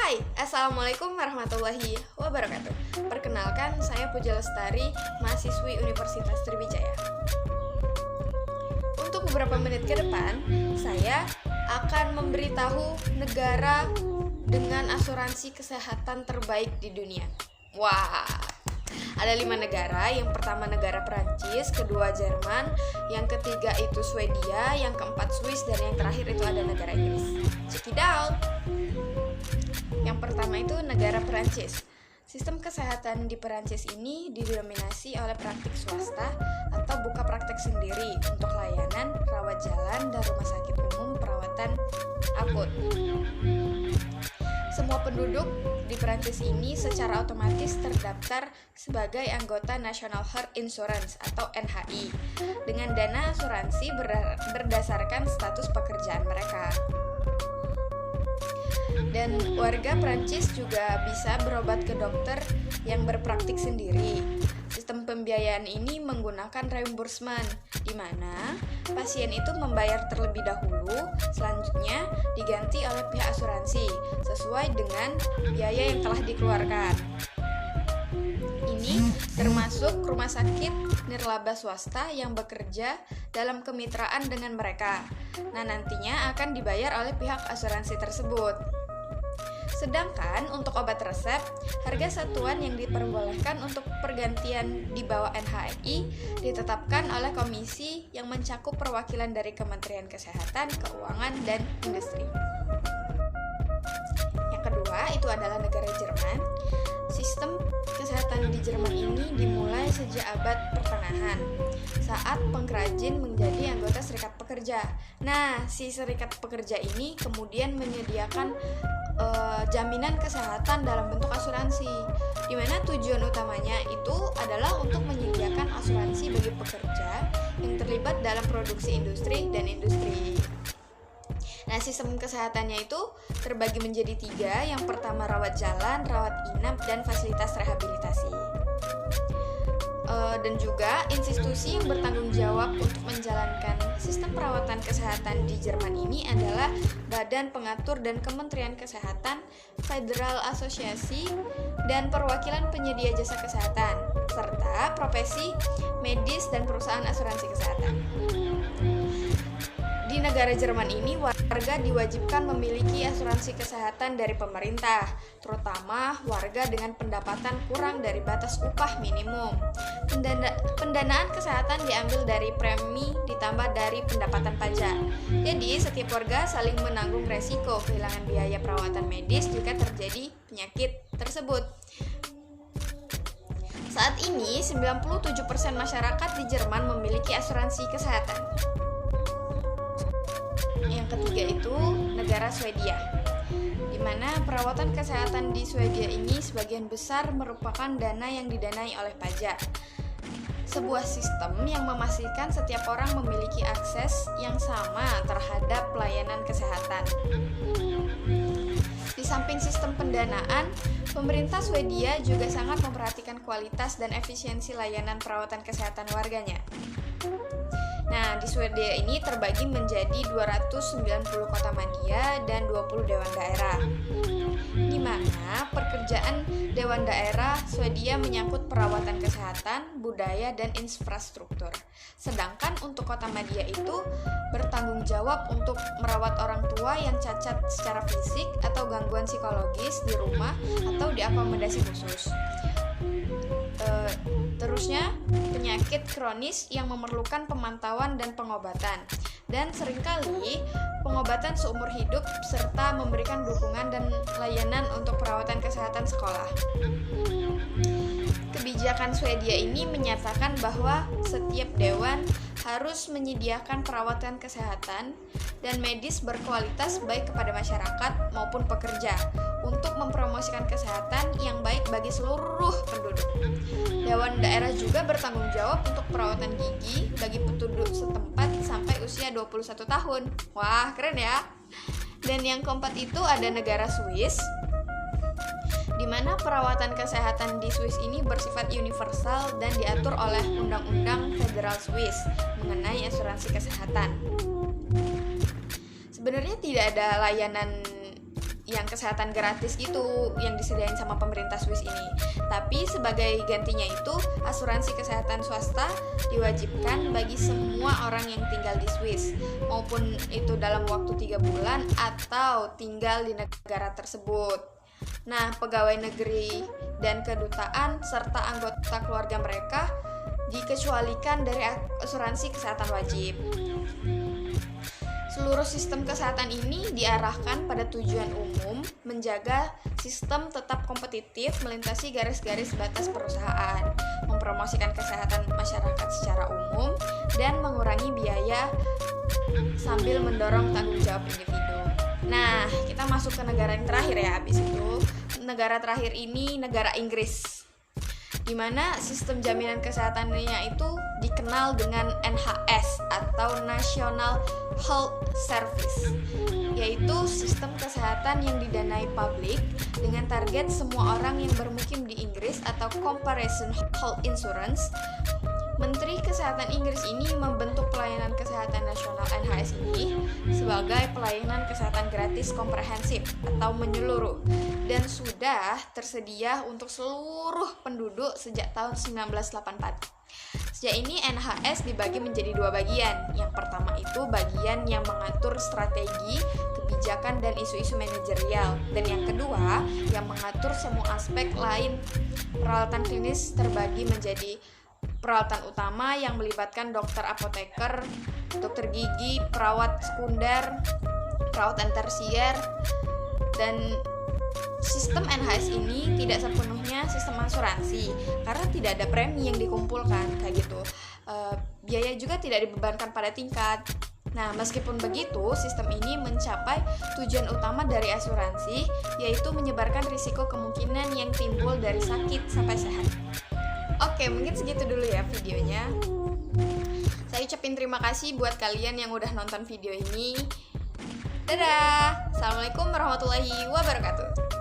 Hai, Assalamualaikum warahmatullahi wabarakatuh. Perkenalkan, saya Puja Lestari, mahasiswi Universitas Sriwijaya. Untuk beberapa menit ke depan, saya akan memberitahu negara dengan asuransi kesehatan terbaik di dunia. Wah, ada 5 negara. Yang pertama negara Perancis, kedua Jerman, yang ketiga itu Swedia, yang keempat Swiss, dan yang terakhir itu ada negara Inggris. Check it out. Yang pertama itu negara Perancis. Sistem kesehatan di Perancis ini didominasi oleh praktik swasta atau buka praktek sendiri untuk layanan rawat jalan dan rumah sakit umum perawatan akut. Semua penduduk di Perancis ini secara otomatis terdaftar sebagai anggota National Health Insurance atau NHI dengan dana asuransi berdasarkan status pekerjaan mereka. Dan warga Prancis juga bisa berobat ke dokter yang berpraktik sendiri. Sistem pembiayaan ini menggunakan reimbursement, di mana pasien itu membayar terlebih dahulu, selanjutnya diganti oleh pihak asuransi sesuai dengan biaya yang telah dikeluarkan. Ini termasuk rumah sakit nirlaba swasta yang bekerja dalam kemitraan dengan mereka. Nah, nantinya akan dibayar oleh pihak asuransi tersebut. Sedangkan untuk obat resep, harga satuan yang diperbolehkan untuk pergantian di bawah NHI ditetapkan oleh komisi yang mencakup perwakilan dari Kementerian Kesehatan, Keuangan, dan Industri. Yang kedua itu adalah negara Jerman. Sistem kesehatan di Jerman ini dimulai sejak abad pertengahan saat pengrajin menjadi anggota serikat pekerja. Nah, si serikat pekerja ini kemudian menyediakan jaminan kesehatan dalam bentuk asuransi, di mana tujuan utamanya itu adalah untuk menyediakan asuransi bagi pekerja yang terlibat dalam produksi industri dan industri. Nah, sistem kesehatannya itu terbagi menjadi 3. Yang pertama rawat jalan, rawat inap, dan fasilitas rehabilitasi. Dan juga institusi yang bertanggung jawab untuk menjalankan sistem perawatan kesehatan di Jerman ini adalah Badan Pengatur dan Kementerian Kesehatan, Federal Asosiasi, dan perwakilan penyedia jasa kesehatan, serta profesi medis dan perusahaan asuransi kesehatan. Di negara Jerman ini, warga diwajibkan memiliki asuransi kesehatan dari pemerintah, terutama warga dengan pendapatan kurang dari batas upah minimum. Pendanaan kesehatan diambil dari premi ditambah dari pendapatan pajak. Jadi, setiap warga saling menanggung resiko kehilangan biaya perawatan medis jika terjadi penyakit tersebut. Saat ini, 97% masyarakat di Jerman memiliki asuransi kesehatan. Yang ketiga itu negara Swedia, di mana perawatan kesehatan di Swedia ini sebagian besar merupakan dana yang didanai oleh pajak. Sebuah sistem yang memastikan setiap orang memiliki akses yang sama terhadap pelayanan kesehatan. Di samping sistem pendanaan, pemerintah Swedia juga sangat memperhatikan kualitas dan efisiensi layanan perawatan kesehatan warganya. Nah, di Swedia ini terbagi menjadi 290 kota madya dan 20 dewan daerah, di mana pekerjaan dewan daerah Swedia menyangkut perawatan kesehatan, budaya, dan infrastruktur. Sedangkan untuk kota madya itu bertanggung jawab untuk merawat orang tua yang cacat secara fisik atau gangguan psikologis di rumah atau di akomodasi khusus. Terusnya, penyakit kronis yang memerlukan pemantauan dan pengobatan, dan seringkali pengobatan seumur hidup serta memberikan dukungan dan layanan untuk perawatan kesehatan sekolah. Kebijakan Swedia ini menyatakan bahwa setiap dewan harus menyediakan perawatan kesehatan dan medis berkualitas baik kepada masyarakat maupun pekerja untuk mempromosikan kesehatan yang baik bagi seluruh penduduk. Dewan daerah juga bertanggung jawab untuk perawatan gigi bagi penduduk setempat sampai usia 21 tahun. Wah, keren ya. Dan yang keempat itu ada negara Swiss, di mana perawatan kesehatan di Swiss ini bersifat universal dan diatur oleh Undang-Undang Federal Swiss mengenai asuransi kesehatan. Sebenarnya tidak ada layanan yang kesehatan gratis gitu yang disediain sama pemerintah Swiss ini. Tapi sebagai gantinya itu asuransi kesehatan swasta diwajibkan bagi semua orang yang tinggal di Swiss, maupun itu dalam waktu 3 bulan atau tinggal di negara tersebut. Nah, pegawai negeri dan kedutaan serta anggota keluarga mereka dikecualikan dari asuransi kesehatan wajib. Seluruh sistem kesehatan ini diarahkan pada tujuan umum, menjaga sistem tetap kompetitif melintasi garis-garis batas perusahaan, mempromosikan kesehatan masyarakat secara umum, dan mengurangi biaya sambil mendorong tanggung jawab individu. Nah, kita masuk ke negara yang terakhir ya, abis itu. Negara terakhir ini negara Inggris, di mana sistem jaminan kesehatannya itu dikenal dengan NHS atau National Health Service, yaitu sistem kesehatan yang didanai publik dengan target semua orang yang bermukim di Inggris atau Comparison Health Insurance. Menteri Kesehatan Inggris ini membentuk pelayanan kesehatan nasional NHS ini sebagai pelayanan kesehatan gratis komprehensif atau menyeluruh dan sudah tersedia untuk seluruh penduduk sejak tahun 1984. Sejak ini NHS dibagi menjadi 2 bagian. Yang pertama itu bagian yang mengatur strategi, kebijakan, dan isu-isu manajerial. Dan yang kedua yang mengatur semua aspek lain. Peralatan klinis terbagi menjadi peralatan utama yang melibatkan dokter apoteker, dokter gigi, perawat sekunder, perawatan tersier, dan sistem NHS ini tidak sepenuhnya sistem asuransi karena tidak ada premi yang dikumpulkan kayak gitu. Biaya juga tidak dibebankan pada tingkat. Nah, meskipun begitu, sistem ini mencapai tujuan utama dari asuransi, yaitu menyebarkan risiko kemungkinan yang timbul dari sakit sampai sehat. Oke, mungkin segitu dulu ya videonya. Saya ucapin terima kasih buat kalian yang udah nonton video ini. Dadah. Assalamualaikum warahmatullahi wabarakatuh.